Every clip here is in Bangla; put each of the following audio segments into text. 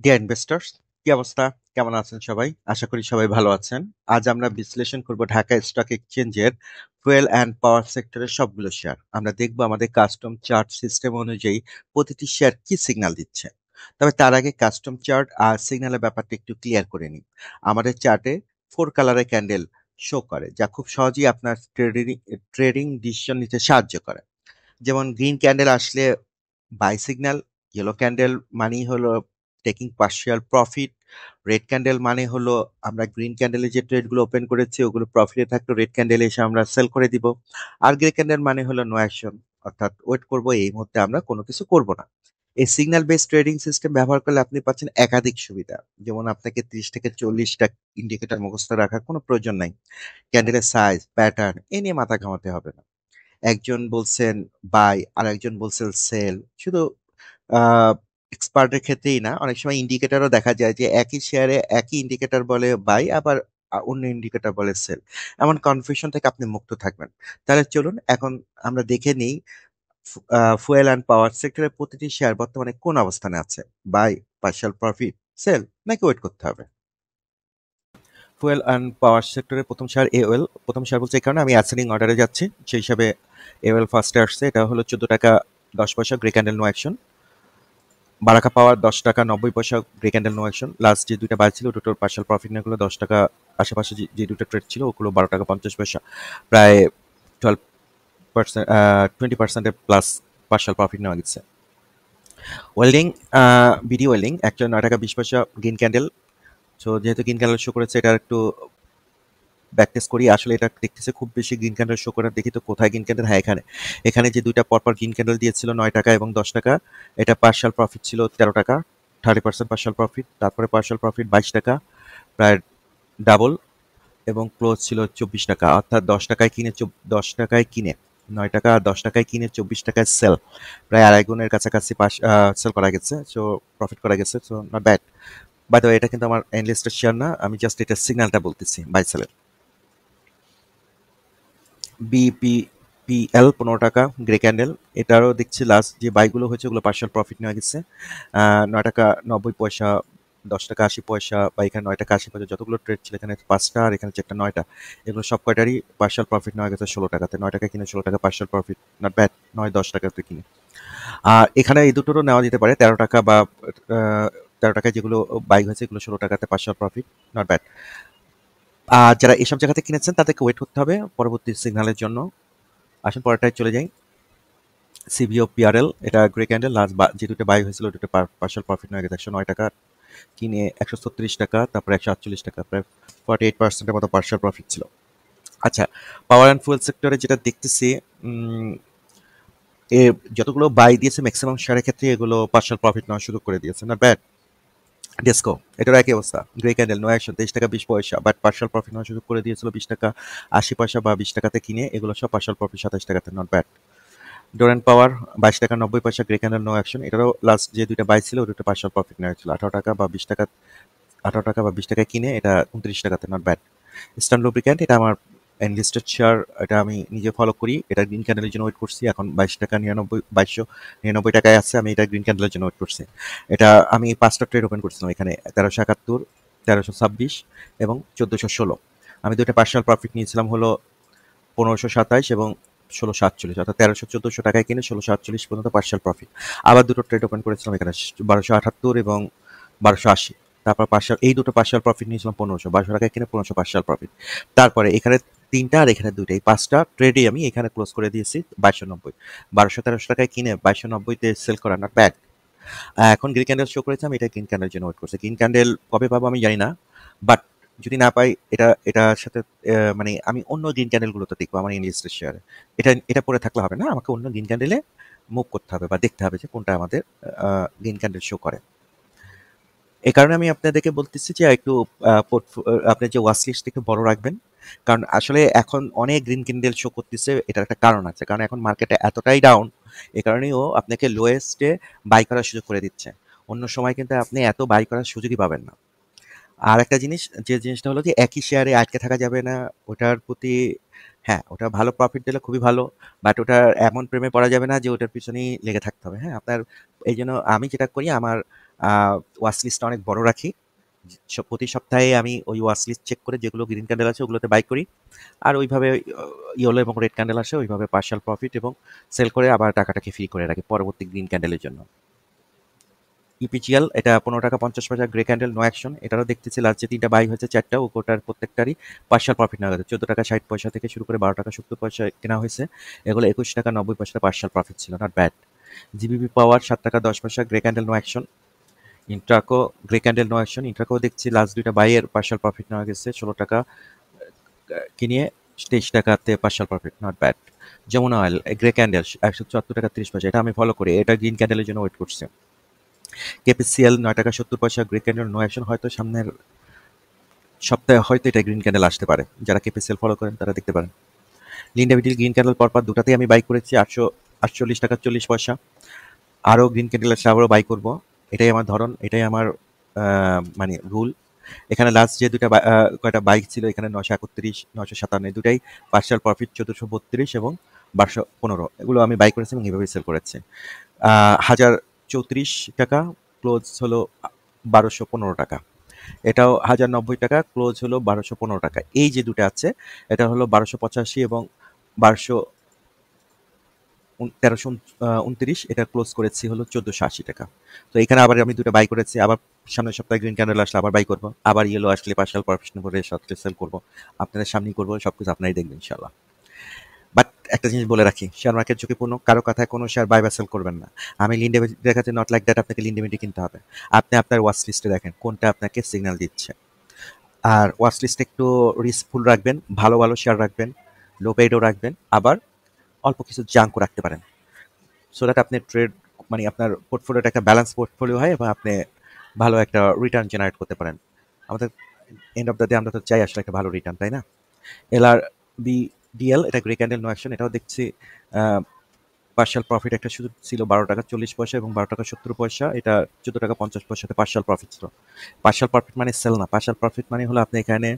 ডিয়ার ইনভেস্টর্স, কি অবস্থা? কেমন আছেন সবাই? আশা করি সবাই ভালো আছেন। আজ আমরা বিশ্লেষণ করব ঢাকা স্টক এক্সচেঞ্জের ফুয়েল অ্যান্ড পাওয়ার সেক্টরের সবগুলো শেয়ার। আমরা দেখব আমাদের কাস্টম চার্ট সিস্টেম অনুযায়ী প্রতিটি শেয়ার কি সিগন্যাল দিচ্ছে। তবে তার আগে কাস্টম চার্ট আর সিগন্যালের ব্যাপারটা একটু ক্লিয়ার করে নিই। আমাদের চার্টে 4 কালারের ক্যান্ডেল শো করে, যা খুব সহজেই আপনার ট্রেডিং ডিসিশন নিতে সাহায্য করে। যেমন গ্রিন ক্যান্ডেল আসলে বাই সিগন্যাল, ইয়েলো ক্যান্ডেল মানেই হলো taking partial profit, red candle মানে হলো আমরা গ্রিন ক্যান্ডেলে যে ট্রেডগুলো ওপেন করেছি ওগুলো প্রফিটে থাকলে রেড ক্যান্ডেলে এসে আমরা সেল করে দিব। আর গ্রে ক্যান্ডেল মানে হলো নো অ্যাকশন, অর্থাৎ ওয়েট করব, এই মুহূর্তে আমরা কোনো কিছু করব না। এই সিগন্যাল বেসড ট্রেডিং সিস্টেম ব্যবহার করলে আপনি পাচ্ছেন একাধিক সুবিধা। যেমন আপনাকে 30 থেকে 40টা ইন্ডিকেটর মুখস্থ রাখার কোনো প্রয়োজন নাই। ক্যান্ডেলের সাইজ, প্যাটার্ন এ নিয়ে মাথা ঘামাতে হবে না। একজন বলছেন বাই আর একজন বলছেন সেল। শুধু এক্সপার্টের ক্ষেত্রেই না, অনেক সময় ইন্ডিকেটরও দেখা যায় যে একই শেয়ারে একই ইন্ডিকেটর বলে বাই, আবার অন্য ইন্ডিকেটর বলে সেল। এমন কনফিউশন থেকে আপনি মুক্ত থাকবেন। তাহলে চলুন এখন আমরা দেখে নিই ফুয়েল অ্যান্ড পাওয়ার সেক্টরের প্রতিটি শেয়ার বর্তমানে কোন অবস্থানে আছে। বাই, পার্শাল প্রফিট, সেল নাকি ওয়েট করতে হবে। ফুয়েল অ্যান্ড পাওয়ার সেক্টরের প্রথম শেয়ার এওয়েল। প্রথম শেয়ার বলছে এই কারণে আমি অ্যাসেন্ডিং অর্ডারে যাচ্ছি, সেই হিসাবে এওয়েল ফার্স্টে আসছে। এটা হলো 14 টাকা 10 পয়সা, grey candle no action. Baraka power 10 টাকা 90 পয়সা, grey candle no action. Last যে দুইটা বাই ছিল দুটোর পার্শাল প্রফিট নিয়ে, 10 টাকা আশেপাশে যে দুটো ট্রেড ছিল ওগুলো 12 টাকা 50 পয়সা, প্রায় 12%, 20%-এর প্লাস পার্শাল প্রফিট নেওয়া গেছে। ওয়েল্ডিং, বিডি ওয়েল্ডিং একটা 9 টাকা 20 পয়সা, গ্রিন ক্যান্ডেল। সো যেহেতু গ্রিন ক্যান্ডেল শো করেছে, এটা একটু ব্যাক টেস্ট করি। আসলে এটা দেখতেছে খুব বেশি গ্রিন ক্যান্ডেল শো করে, দেখি তো কোথায় গ্রিন ক্যান্ডেল। হ্যাঁ, এখানে এখানে যে দুইটা পরপর গ্রিন ক্যান্ডেল দিয়েছিল 9 টাকা এবং 10 টাকা, এটা পার্শাল প্রফিট ছিল 13 টাকা, 30% পার্শাল প্রফিট। তারপরে পার্শাল প্রফিট 22 টাকা, প্রায় ডাবল, এবং ক্লোজ ছিল 24 টাকা। অর্থাৎ 10 টাকায় কিনে 9 টাকা আর 10 টাকায় কিনে 24 টাকায় সেল, প্রায় আড়াই গুণের কাছাকাছি সেল করা গেছে। সো প্রফিট করা গেছে, so not bad. By the way, এটা কিন্তু আমার এনলিস্টেড শেয়ার না, আমি জাস্ট এটা সিগন্যালটা বলতেছি বাই সেলের। বিপিপিএল 15 টাকা, গ্রে ক্যান্ডেল। এটারও দেখছি লাস্ট যে বাইগুলো হয়েছে ওগুলো পার্শাল প্রফিট নেওয়া গেছে। 9 টাকা 90 পয়সা, 10 টাকা 80 পয়সা, বা এখানে 9 টাকা 80 পয়সা, যতগুলো ট্রেড ছিল এখানে 5টা আর এখানে 4টা 9টা, এগুলো সব কয়টারই পার্শাল প্রফিট নেওয়া গেছে 16 টাকাতে। 9 টাকা কিনে 16 টাকা পার্শাল প্রফিট, নট ব্যাড। 9-10 টাকাতে কিনে। আর এখানে এই দুটোরও নেওয়া যেতে পারে 13 টাকা বা 13 টাকায় যেগুলো বাই হয়েছে এগুলো 16 টাকাতে পার্শাল প্রফিট, নট ব্যাড। আর যারা এসব জায়গাতে কিনেছেন তাদেরকে ওয়েট করতে হবে পরবর্তী সিগন্যালের জন্য। আসুন পরেরটায় চলে যাই। সিবিও পিআরএল, এটা গ্রে ক্যান্ডেল। লাস্ট যে দুটো বাই হয়েছিল দুটো পার্শাল প্রফিট হয়ে গেছে। 109 টাকা কিনে 136 টাকা, তারপরে 148 টাকা, প্রায় 48%-এর মতো পার্শাল প্রফিট ছিল। আচ্ছা, পাওয়ার অ্যান্ড ফুয়েল সেক্টরে যেটা দেখতেছি, এ যতগুলো বাই দিয়েছে ম্যাক্সিমাম শেয়ারের ক্ষেত্রে এগুলো পার্শাল প্রফিট নেওয়া শুরু করে দিয়েছে, নট ব্যাড। ডেস্কো, এটার একই অবস্থা, গ্রে ক্যান্ডেল নো অ্যাকশন, 23 টাকা 20 পয়সা, বাট পার্শাল প্রফিট নেওয়া শুরু করে দিয়েছিল 20 টাকা 80 পয়সা বা 20 টাকাতে কিনে, এগুলো সব পার্শাল প্রফিট 27 টাকাতে, নট ব্যাড। ডোরেন্ট পাওয়ার 22 টাকা 90 পয়সা, গ্রে ক্যান্ডেল নো অ্যাকশন। এটারও লাস্ট যে দুইটা বাই ছিল ওই দুটো পার্শাল প্রফিট নেওয়া হয়েছিল 18 টাকা বা 20 টাকা, 18 টাকা বা 20 টাকায় কিনে এটা 29 টাকাতে, নট ব্যাড। ইস্টার্ন লুব্রিক্যান্ট, এটা আমার এনলিস্টেড শেয়ার, এটা আমি নিজে ফলো করি। এটা গ্রিন ক্যান্ডেলের জন্য ওয়েট করছি, এখন 22 টাকা 99 2299 টাকায় আছে, আমি এটা গ্রিন ক্যান্ডেলের জন্য ওয়েট করছি। এটা আমি 5টা ট্রেড ওপেন করছিলাম এখানে, 1371, 1326 এবং 1416। আমি দুইটা পার্শাল প্রফিট নিয়েছিলাম হলো 1527 এবং 1648, অর্থাৎ 1300-1400 টাকায় কিনে 1648 পর্যন্ত পার্শাল প্রফিট। আবার দুটো ট্রেড ওপেন করেছিলাম এখানে, 1278 এবং 1280। তারপর পার্শাল, এই দুটো পার্শাল প্রফিট নিয়েছিলাম 1500 টাকায় কিনে 1500 পার্শাল প্রফিট। তারপরে এখানে তিনটা আর এখানে দুইটা, এই 5টা ট্রেডই আমি এখানে ক্লোজ করে দিয়েছি 2290। 1200-1300 টাকায় কিনে 2290-তে সেল করা, নট ব্যাড। এখন গ্রিন ক্যান্ডেল শো করেছে, আমি এটা গ্রিন ক্যান্ডেল জন্য ওয়েট করছি। গ্রিন ক্যান্ডেল কবে পাবো আমি জানি না, বাট যদি না পাই এটার সাথে মানে আমি অন্য গ্রিন ক্যান্ডেলগুলোতে দেখবো আমার ইনলিস্টেড শেয়ারে। এটা এটা পরে থাকলে হবে না, আমাকে অন্য গ্রিন ক্যান্ডেলে মুভ করতে হবে বা দেখতে হবে যে কোনটা আমাদের গ্রিন ক্যান্ডেল শো করে। এই কারণে আমি আপনাদেরকে বলতেছি যে একটু আপনার যে ওয়াচ লিস্ট একটু বড় রাখবেন। কারণ আসলে এখন অনেক গ্রিন ক্যান্ডেল শো করতেছে, এটার একটা কারণ আছে। কারণ এখন মার্কেটে এতটাই ডাউন, এ কারণেও আপনাকে লোয়েস্টে বাই করার সুযোগ করে দিচ্ছে। অন্য সময় কিন্তু আপনি এত বাই করার সুযোগই পাবেন না। আর একটা জিনিস, যে জিনিসটা হলো যে একই শেয়ারে আটকে থাকা যাবে না। ওটার প্রতি, হ্যাঁ, ওটা ভালো প্রফিট দিলে খুবই ভালো, বাট ওটার এমন প্রেমে পড়া যাবে না যে ওটার পিছনেই লেগে থাকতে হবে। হ্যাঁ, আপনার এই জন্য আমি যেটা করি, আমার ওয়াচ লিস্টটা অনেক বড় রাখি। প্রতি সপ্তাহে আমি ওই ওয়াচ লিস্ট চেক করে যেগুলো গ্রিন ক্যান্ডেল আছে ওগুলোতে বাই করি। আর ওইভাবে ইয়েলো এবং রেড ক্যান্ডেল আসে ওইভাবে পার্শাল প্রফিট এবং সেল করে আবার টাকাটাকে ফ্রি করে রাখি পরবর্তী গ্রিন ক্যান্ডেলের জন্য। ইপিজিএল এটা 15 টাকা 50 পয়সা গ্রে ক্যান্ডেল নো অ্যাকশন। এটারও দেখতেছি লাস্ট যে 3টা বাই হয়েছে 4টা ও কোটার প্রত্যেকটারই পার্শাল প্রফিট নেওয়া গেছে। 14 টাকা 60 পয়সা থেকে শুরু করে 12 টাকা 70 পয়সা কেনা হয়েছে। এগুলো 21 টাকা 90 পয়সা পার্শাল প্রফিট ছিল, নট ব্যাড। জিবিপি পাওয়ার 7 টাকা 10 পয়সা grey candle no action. Intraco grey candle no action. Intraco দেখছি লাস্ট 2টা বাইয়ের পার্শাল প্রফিট নেওয়া গেছে। 16 টাকা কিনিয়ে 23 টাকাতে partial profit, not bad. Jamuna oil grey candle 174 টাকা 30 পয়সা, এটা আমি ফলো করি, এটা গ্রিন ক্যান্ডেলের জন্য ওয়েট করছে। কেপিসিএল 9 টাকা 70 পয়সা গ্রে ক্যান্ডেল নো অ্যাকশন। হয়তো সামনের সপ্তাহে হয়তো এটা গ্রিন ক্যান্ডেল আসতে পারে, যারা কেপিসিএল ফলো করেন তারা দেখতে পারেন। লিন্ডাভিটিল গ্রিন ক্যান্ডেল পরপর দুটাতেই আমি বাই করেছি 848 টাকা 40 পয়সা। আরও গ্রিন ক্যান্ডেল আসলে আবারও বাই করব, এটাই আমার ধরন, এটাই আমার মানে রুল। এখানে লাস্ট যে কয়টা বাইক ছিল এখানে 931 957 দুটাই পার্শাল প্রফিট 1432 এবং 1215, এগুলো আমি বাই করেছি এবং এভাবেই সেল করেছি। 1034 টাকা ক্লোজ হলো 1215 টাকা। এটাও 1090 টাকা ক্লোজ হলো 1215 টাকা। এই যে দুটো আছে এটা হলো 1285 এবং 1329, এটা ক্লোজ করেছি হলো 1480 টাকা। তো এখানে আবার আমি দুটো বাই করেছি, আবার সামনের সপ্তাহে গ্রিন ক্যান্ডেল আসলে আবার বাই করবো, আবার ইয়েলো আসলে পার্শাল প্রফিট করে সাথে সেল করবো। আপনাদের সামনেই করবো, সবকিছু আপনারাই দেখবেন ইনশাল্লাহ। বাট একটা জিনিস বলে রাখি, শেয়ার মার্কেট ঝুঁকিপূর্ণ, কারো কথায় কোনো শেয়ার বাই বা সেল করবেন না। আমি লিন্ডেমিটি দেখাচ্ছি, নট লাইক দ্যাট আপনাকে লিন্ডেমিটি কিনতে হবে। আপনি আপনার ওয়াচ লিস্টে দেখেন কোনটা আপনাকে সিগন্যাল দিচ্ছে। আর ওয়াচ লিস্টে একটু রিস্কফুল রাখবেন, ভালো ভালো শেয়ার রাখবেন, লো পেইডও রাখবেন, আবার অল্প কিছু জাঙ্কও রাখতে পারেন, সো দ্যাট আপনি ট্রেড মানে আপনার পোর্টফোলিওটা একটা ব্যালেন্স পোর্টফোলিও হয় এবং আপনি ভালো একটা রিটার্ন জেনারেট করতে পারেন। আমাদের এন্ড অফ দ্য ডে আমরা তো চাই আসলে একটা ভালো রিটার্ন, তাই না? এলআর বিডিএল এটা গ্রে ক্যান্ডেল নো অ্যাকশন। এটাও দেখছি পার্শাল প্রফিট একটা শুধু ছিল 12 টাকা 40 পয়সা এবং 12 টাকা 70 পয়সা। এটা 14 টাকা 50 পয়সাতে পার্শাল প্রফিট ছিল। পার্শাল প্রফিট মানে সেল না, পার্শাল প্রফিট মানে হলো আপনি এখানে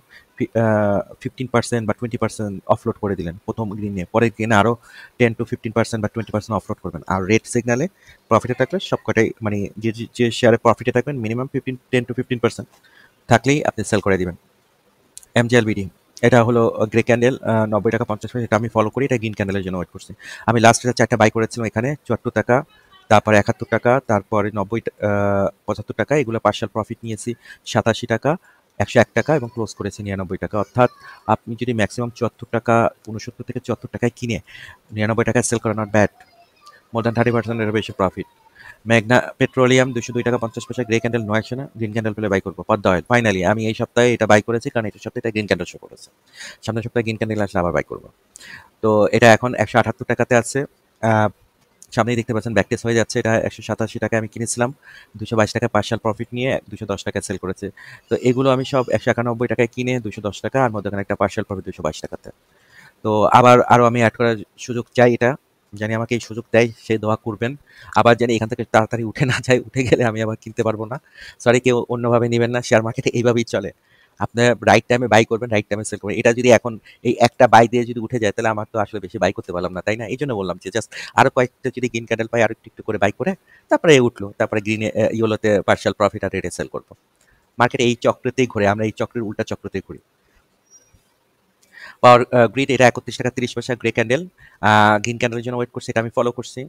15% বা 20% অফলোড করে দিলেন প্রথম গ্রিনে, পরের গ্রিনে আরও 10 to 15% বা 20% অফলোড করবেন। আর রেড সিগনালে প্রফিটে থাকলে সবকটাই মানে যে শেয়ারে প্রফিটে থাকবেন মিনিমাম 10 to 15% থাকলেই আপনি সেল করে দিবেন। এমজিএলবিডি এটা হলো গ্রে ক্যান্ডেল 90 টাকা 50 পয়সা, এটা আমি ফলো করি, এটা গ্রিন ক্যান্ডেলের জন্য ওয়েট করছি। আমি লাস্ট এটা 4টা বাই করেছিলাম এখানে 74 টাকা, তারপরে 71 টাকা, তারপরে 75 টাকা, এগুলো পার্শাল প্রফিট নিয়েছি 87 টাকা, 101 টাকা এবং ক্লোজ করেছি 99 টাকা। অর্থাৎ আপনি যদি ম্যাক্সিমাম 74 টাকা 69 থেকে 74 টাকায় কিনে 99 টাকায় সেল করেন, নট ব্যাড, মোর দ্যান 30% বেশি প্রফিট। মেঘনা পেট্রোলিয়াম 202 টাকা 50 পয়সা গ্রে ক্যান্ডেল নো অ্যাকশনে, গ্রিন ক্যান্ডেল পেলে বাই করবো। পদ্মা অয়েল ফাইনালি আমি এই সপ্তাহে এটা বাই করেছি, কারণ এই সপ্তাহে এটা গ্রিন ক্যান্ডেল শো করেছে, সামনের সপ্তাহে গ্রিন ক্যান্ডেল আসলে আবার বাই করবো। তো এটা এখন 178 টাকাতে আছে। সামনেই দেখতে পাচ্ছেন ব্যাক টেস্ট হয়ে যাচ্ছে, এটা 187 টাকায় আমি কিনেছিলাম, 222 টাকায় পার্শাল প্রফিট নিয়ে 210 টাকায় সেল করেছে। তো এগুলো আমি সব 191 টাকায় কিনে 210 টাকা, আর মধ্যখানে একটা পার্শাল প্রফিট 222 টাকাতে। তো আবার আরও আমি অ্যাড করার সুযোগ চাই, এটা জানি আমাকে এই সুযোগ দেয়, সে দোয়া করবেন। আবার জানি এখান থেকে তাড়াতাড়ি উঠে না যায়, উঠে গেলে আমি আবার কিনতে পারবো না। সরি, কেউ অন্যভাবে নেবেন না, শেয়ার মার্কেটে এইভাবেই চলে। আপনার রাইট টাইমে বাই করবেন, রাইট টাইমে সেল করবেন। এটা যদি এখন এই একটা বাই দিয়ে যদি উঠে যায় তাহলে আমার তো আসলে বেশি বাই করতে পারলাম না, তাই না? এই জন্য বললাম যে জাস্ট আরও কয়েকটা যদি গ্রিন ক্যান্ডেল পাই আরও একটু একটু করে বাই করে তারপরে উঠলো, তারপরে গ্রিনে ইয়েলোতে পার্শাল প্রফিট আর রেডে সেল করবো। মার্কেটে এই চক্রতেই ঘুরে, আমরা এই চক্রের উল্টা চক্রতেই ঘুরি। পাওয়ার গ্রিড এটা 31 টাকা 30 পয়সা গ্রে ক্যান্ডেল, গ্রিন ক্যান্ডেলের জন্য ওয়েট করছি, এটা আমি ফলো করছি।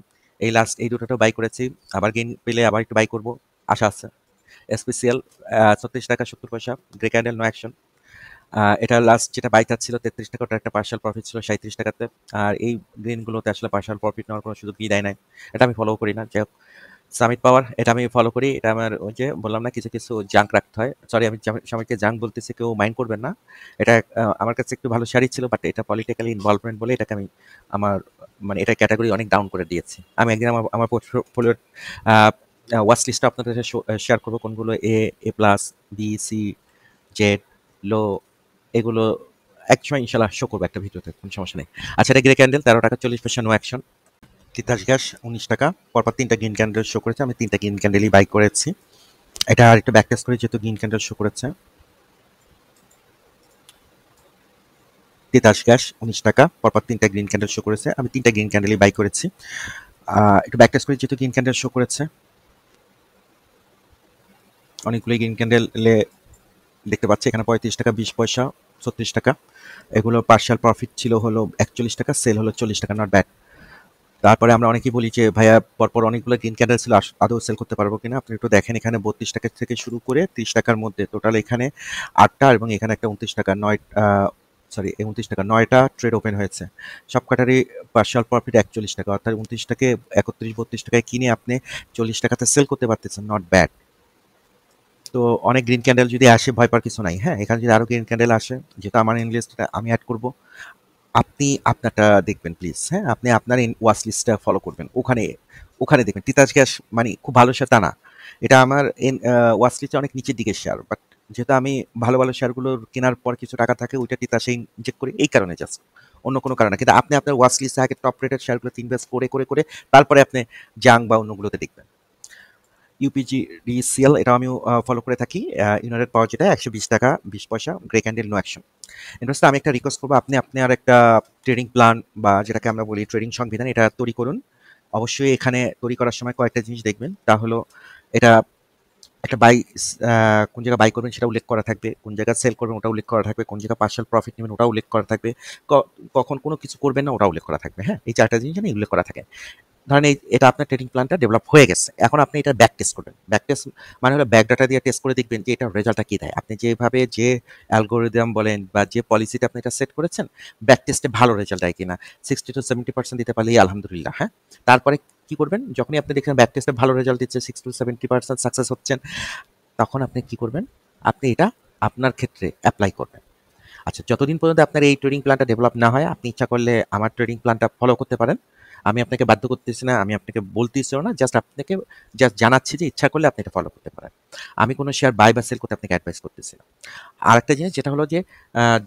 এই লাস্ট এই দুটোটা বাই করেছি, আবার গ্রিন পেলে আবার একটু বাই করবো, আশা আছে। এসপিসিএল 36 টাকা 70 পয়সা গ্রে ক্যান্ডেল নো অ্যাকশন। এটা লাস্ট যেটা বাইক ছিল 33 টাকা, ওটা একটা পার্শাল প্রফিট ছিল 37 টাকাতে। আর এই গ্রিনগুলোতে আসলে পার্শাল প্রফিট নেওয়ার কোনো সুযোগই দেয় নাই, এটা আমি ফলো করি না। যাই হোক, সামিট পাওয়ার এটা আমি ফলো করি, এটা আমার ওই যে বললাম না কিছু কিছু জাঙ্ক রাখতে হয়। সরি, আমি সবাইকে জাঙ্ক বলতেছি, কেউ মাইন্ড করবেন না। এটা আমার কাছে একটু ভালো শেয়ারই ছিল, বাট এটা পলিটিক্যালি ইনভলভমেন্ট বলে এটাকে আমি আমার মানে এটা ক্যাটাগরি অনেক ডাউন করে দিয়েছি। আমি একদিন আমার পোর্টফোলিওর ওয়াচ লিস্টটা আপনাদের সাথে শেয়ার করবো, কোনগুলো এ প্লাস, বি, সি, জেড, লো, এগুলো একসময় ইনশাল্লাহ শো করবো একটা ভিডিওতে, কোনো সমস্যা নেই। আচ্ছা, এটা গ্রে ক্যান্ডেল 13 টাকা 40 পয়সা নো অ্যাকশন। তিতাস গ্যাস 19 টাকা, পরপর 3টা গ্রিন ক্যান্ডেল শো করেছে, আমি 3টা গ্রিন ক্যান্ডেলই বাই করেছি। এটা আর একটু ব্যাক টেস্ট করি যেহেতু গ্রিন ক্যান্ডেল শো করেছে। তিতাস গ্যাস 19 টাকা, পরপর 3টা গ্রিন ক্যান্ডেল শো করেছে, আমি 3টা গ্রিন ক্যান্ডেলই বাই করেছি। একটু ব্যাক টেস্ট করি যেহেতু গ্রিন ক্যান্ডেল শো করেছে। অনেকগুলো গ্রিন ক্যান্ডেল দেখতে পাচ্ছি এখানে 35 টাকা 20 পয়সা, 36 টাকা। এগুলো পার্শিয়াল প্রফিট ছিল হলো 41 টাকা, সেল হলো 40 টাকা, নট ব্যাড। তারপরে আমরা অনেকেই বলি যে ভাইয়া পরপর অনেকগুলো গ্রিন ক্যান্ডেল ছিল, আদৌ সেল করতে পারবো কিনা। আপনি একটু দেখেন, এখানে 32 টাকা থেকে শুরু করে 30 টাকার মধ্যে টোটাল এখানে 8টা, এবং এখানে একটা 29 টাকা 9টা ট্রেড ওপেন হয়েছে। সব কাটারই পার্শিয়াল প্রফিট 41 টাকা, অর্থাৎ 29 টাকে 31-32 টাকায় কিনে আপনি 40 টাকাতে সেল করতে পারতেছেন, নট ব্যাড। তো অনেক গ্রিন ক্যান্ডেল যদি আসে ভয় পাওয়ার কিছু নাই, হ্যাঁ। এখানে যদি আরো গ্রিন ক্যান্ডেল আসে, যেটা আমার ইনলিস্টটা আমি অ্যাড করব, আপনি আপনারটা দেখবেন প্লিজ, হ্যাঁ। আপনি আপনার ওয়াচ লিস্টটা ফলো করবেন, ওখানে ওখানে দেখবেন। তিতাস গ্যাস মানে খুব ভালো শেয়ার তা না, এটা আমার ওয়াচ লিস্টে অনেক নিচের দিকে শেয়ার, বাট যেহেতু আমি ভালো ভালো শেয়ারগুলোর কেনার পর কিছু টাকা থাকে, ওইটা তিতাসে ইনজেক্ট করি, এই কারণে জাস্ট, অন্য কোনো কারণে না। কিন্তু আপনি আপনার ওয়াচ লিস্টে আগে টপ রেটেড শেয়ারগুলোতে ইনভেস্ট করে করে করে তারপরে আপনি জাং বা অন্যগুলোতে দেখবেন। ইউপিজিডিসিএল এটাও আমিও ফলো করে থাকি। ইউনাইটেড পাওয়ার, যেটা 120 টাকা 20 পয়সা, grey candle, no action. Investor, আমি একটা রিকোয়েস্ট করবো, আপনি আপনার একটা ট্রেডিং প্ল্যান বা যেটাকে আমরা বলি ট্রেডিং সংবিধান, এটা তৈরি করুন। অবশ্যই এখানে তৈরি করার সময় কয়েকটা জিনিস দেখবেন, তা হলো এটা একটা কোন জায়গায় বাই করবেন সেটা উল্লেখ করা থাকবে, কোন জায়গায় সেল করবেন ওটা উল্লেখ করা থাকবে, কোন জায়গায় পার্শাল প্রফিট নেবেন ওটা উল্লেখ করা থাকবে, কখন কোনো কিছু করবেন না ওটা উল্লেখ করা থাকবে, হ্যাঁ। এই 4টা জিনিস উল্লেখ করা থাকে। ধরেন এটা আপনার ট্রেডিং প্ল্যানটা ডেভেলপ হয়ে গেছে, এখন আপনি এটা ব্যাক টেস্ট করবেন। ব্যাক টেস্ট মানে হলো ব্যাক ডাটা দিয়ে টেস্ট করে দেখবেন যে এটার রেজাল্টটা কী দেয়। আপনি যেভাবে যে অ্যালগোরিদম বলেন বা যে পলিসিতে আপনি এটা সেট করেছেন, ব্যাক টেস্টে ভালো রেজাল্ট দেয় কিনা। 60-70% দিতে পারলেই আলহামদুলিল্লাহ, হ্যাঁ। তারপরে কি করবেন, যখনই আপনি দেখেন ব্যাক টেস্টে ভালো রেজাল্ট দিচ্ছে, 60-70% সাকসেস হচ্ছেন, তখন আপনি কি করবেন, আপনি এটা আপনার ক্ষেত্রে অ্যাপ্লাই করবেন। আচ্ছা, যতদিন পর্যন্ত আপনার এই ট্রেডিং প্ল্যানটা ডেভেলপ না হয়, আপনি ইচ্ছা করলে আমার ট্রেডিং প্ল্যানটা ফলো করতে পারেন। আমি আপনাকে বাধ্য করতেছি না, আমি আপনাকে বলতেছিও না, জাস্ট আপনাকে জাস্ট জানাচ্ছি যে ইচ্ছা করলে আপনি এটা ফলো করতে পারেন। আমি কোনো শেয়ার বাই বা সেল করতে আপনাকে অ্যাডভাইস করতেছি না। আরেকটা জিনিস যেটা হলো যে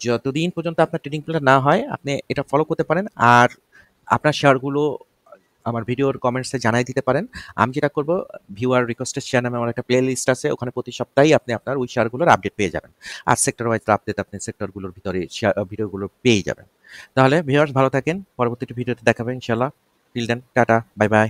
যতদিন পর্যন্ত আপনার ট্রেডিং প্ল্যানটা না হয়, আপনি এটা ফলো করতে পারেন। আর আপনার শেয়ারগুলো আমার ভিডিওর কমেন্টসে জানাই দিতে পারেন। আমি যেটা করব, ভিউয়ার রিকোয়েস্টেড শেয়ার নামে আমার একটা প্লে লিস্ট আছে, ওখানে প্রতি সপ্তাহেই আপনি আপনার ওই শেয়ারগুলোর আপডেট পেয়ে যাবেন। আর সেক্টর ওয়াইজ আপডেট আপনি সেক্টরগুলোর ভিতরে ভিডিওগুলো পেয়ে যাবেন। তাহলে ভিউয়ার্স, ভালো থাকেন, পরবর্তী ভিডিওতে দেখাবেন ইনশাল্লাহ। Till then, tata, bye by.